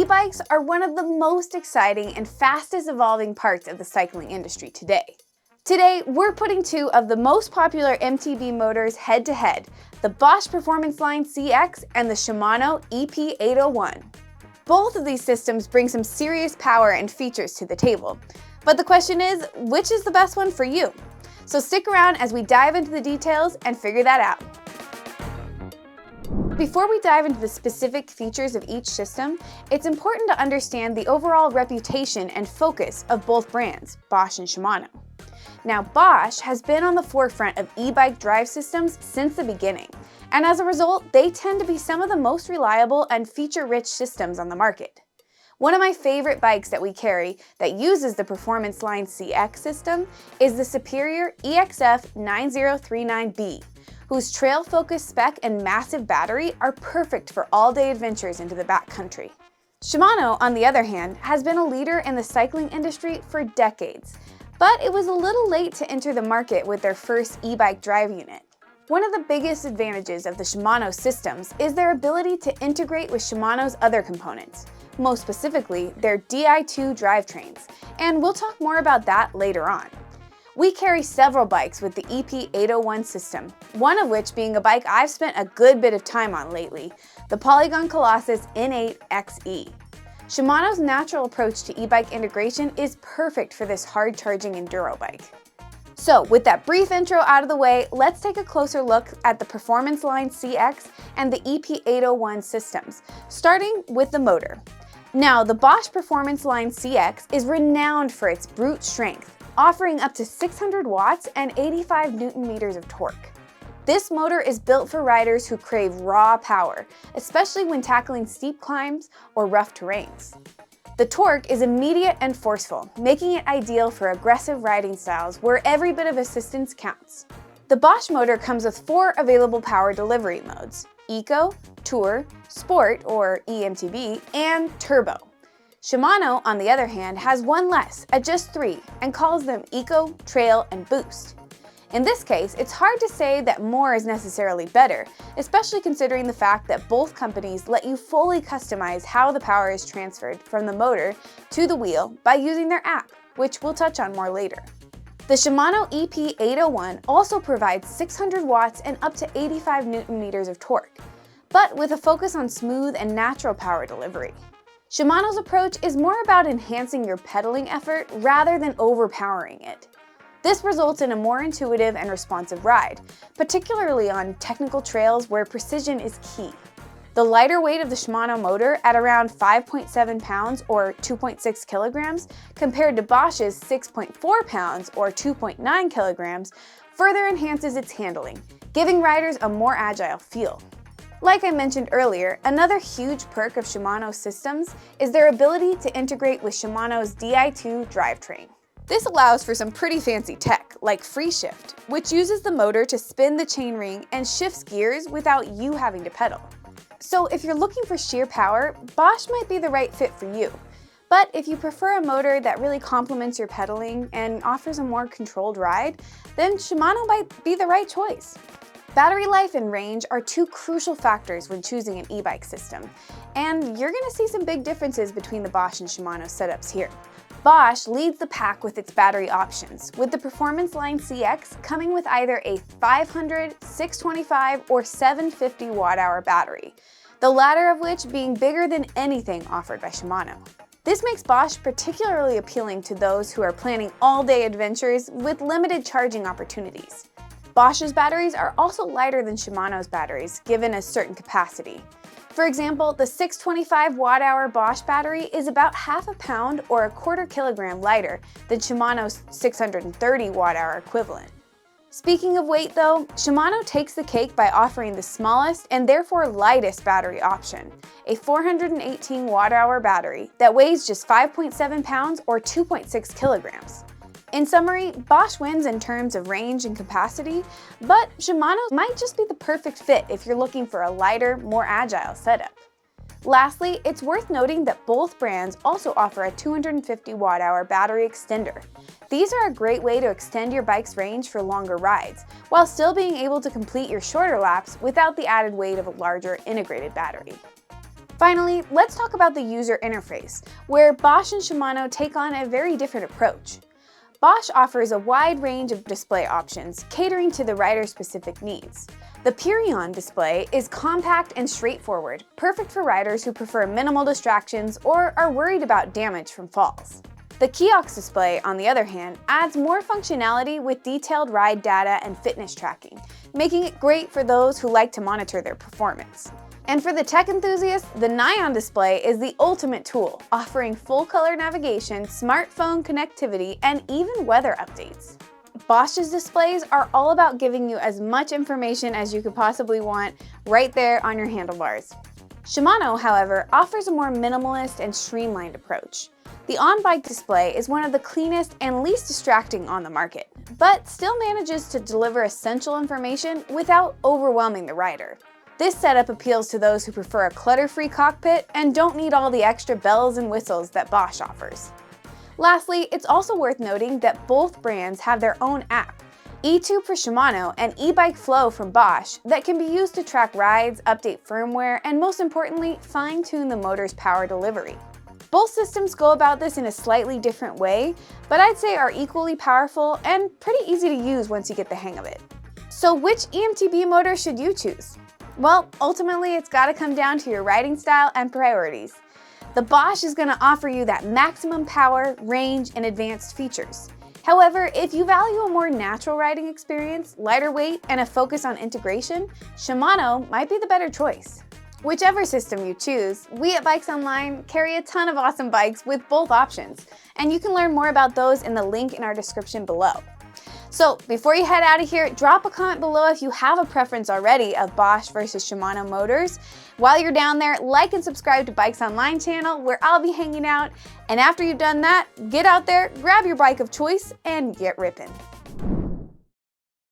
E-bikes are one of the most exciting and fastest evolving parts of the cycling industry today. Today, we're putting two of the most popular MTB motors head-to-head, the Bosch Performance Line CX and the Shimano EP801. Both of these systems bring some serious power and features to the table. But the question is, which is the best one for you? So stick around as we dive into the details and figure that out. Before we dive into the specific features of each system, it's important to understand the overall reputation and focus of both brands, Bosch and Shimano. Now, Bosch has been on the forefront of e-bike drive systems since the beginning, and as a result, they tend to be some of the most reliable and feature-rich systems on the market. One of my favorite bikes that we carry that uses the Performance Line CX system is the superior EXF9039B, whose trail-focused spec and massive battery are perfect for all-day adventures into the backcountry. Shimano, on the other hand, has been a leader in the cycling industry for decades, but it was a little late to enter the market with their first e-bike drive unit. One of the biggest advantages of the Shimano systems is their ability to integrate with Shimano's other components, most specifically their Di2 drivetrains, and we'll talk more about that later on. We carry several bikes with the EP801 system, one of which being a bike I've spent a good bit of time on lately, the Polygon Colossus N8 XE. Shimano's natural approach to e-bike integration is perfect for this hard-charging enduro bike. So with that brief intro out of the way, let's take a closer look at the Performance Line CX and the EP801 systems, starting with the motor. Now, the Bosch Performance Line CX is renowned for its brute strength, offering up to 600 watts and 85 Newton meters of torque. This motor is built for riders who crave raw power, especially when tackling steep climbs or rough terrains. The torque is immediate and forceful, making it ideal for aggressive riding styles where every bit of assistance counts. The Bosch motor comes with 4 available power delivery modes: Eco, Tour, Sport or e-MTB, and Turbo. Shimano, on the other hand, has one less at just 3 and calls them Eco, Trail, and Boost. In this case, it's hard to say that more is necessarily better, especially considering the fact that both companies let you fully customize how the power is transferred from the motor to the wheel by using their app, which we'll touch on more later. The Shimano EP801 also provides 600 watts and up to 85 Newton meters of torque, but with a focus on smooth and natural power delivery. Shimano's approach is more about enhancing your pedaling effort rather than overpowering it. This results in a more intuitive and responsive ride, particularly on technical trails where precision is key. The lighter weight of the Shimano motor at around 5.7 pounds or 2.6 kilograms compared to Bosch's 6.4 pounds or 2.9 kilograms further enhances its handling, giving riders a more agile feel. Like I mentioned earlier, another huge perk of Shimano's systems is their ability to integrate with Shimano's Di2 drivetrain. This allows for some pretty fancy tech, like free shift, which uses the motor to spin the chainring and shifts gears without you having to pedal. So if you're looking for sheer power, Bosch might be the right fit for you. But if you prefer a motor that really complements your pedaling and offers a more controlled ride, then Shimano might be the right choice. Battery life and range are 2 crucial factors when choosing an e-bike system, and you're going to see some big differences between the Bosch and Shimano setups here. Bosch leads the pack with its battery options, with the Performance Line CX coming with either a 500, 625, or 750 watt-hour battery, the latter of which being bigger than anything offered by Shimano. This makes Bosch particularly appealing to those who are planning all-day adventures with limited charging opportunities. Bosch's batteries are also lighter than Shimano's batteries, given a certain capacity. For example, the 625 watt-hour Bosch battery is about half a pound or a quarter kilogram lighter than Shimano's 630 watt-hour equivalent. Speaking of weight though, Shimano takes the cake by offering the smallest and therefore lightest battery option, a 418 watt-hour battery that weighs just 5.7 pounds or 2.6 kilograms. In summary, Bosch wins in terms of range and capacity, but Shimano might just be the perfect fit if you're looking for a lighter, more agile setup. Lastly, it's worth noting that both brands also offer a 250 watt-hour battery extender. These are a great way to extend your bike's range for longer rides, while still being able to complete your shorter laps without the added weight of a larger integrated battery. Finally, let's talk about the user interface, where Bosch and Shimano take on a very different approach. Bosch offers a wide range of display options, catering to the rider's specific needs. The Purion display is compact and straightforward, perfect for riders who prefer minimal distractions or are worried about damage from falls. The Kiox display, on the other hand, adds more functionality with detailed ride data and fitness tracking, making it great for those who like to monitor their performance. And for the tech enthusiast, the Nion display is the ultimate tool, offering full-color navigation, smartphone connectivity, and even weather updates. Bosch's displays are all about giving you as much information as you could possibly want right there on your handlebars. Shimano, however, offers a more minimalist and streamlined approach. The on-bike display is one of the cleanest and least distracting on the market, but still manages to deliver essential information without overwhelming the rider. This setup appeals to those who prefer a clutter-free cockpit and don't need all the extra bells and whistles that Bosch offers. Lastly, it's also worth noting that both brands have their own app, E2 for Shimano and eBike Flow from Bosch, that can be used to track rides, update firmware, and most importantly, fine-tune the motor's power delivery. Both systems go about this in a slightly different way, but I'd say are equally powerful and pretty easy to use once you get the hang of it. So which e-MTB motor should you choose? Well, ultimately it's gotta come down to your riding style and priorities. The Bosch is gonna offer you that maximum power, range, and advanced features. However, if you value a more natural riding experience, lighter weight, and a focus on integration, Shimano might be the better choice. Whichever system you choose, we at BikesOnline carry a ton of awesome bikes with both options, and you can learn more about those in the link in our description below. So before you head out of here, drop a comment below if you have a preference already of Bosch versus Shimano motors. While you're down there, like and subscribe to BikesOnline channel where I'll be hanging out. And after you've done that, get out there, grab your bike of choice, and get ripping.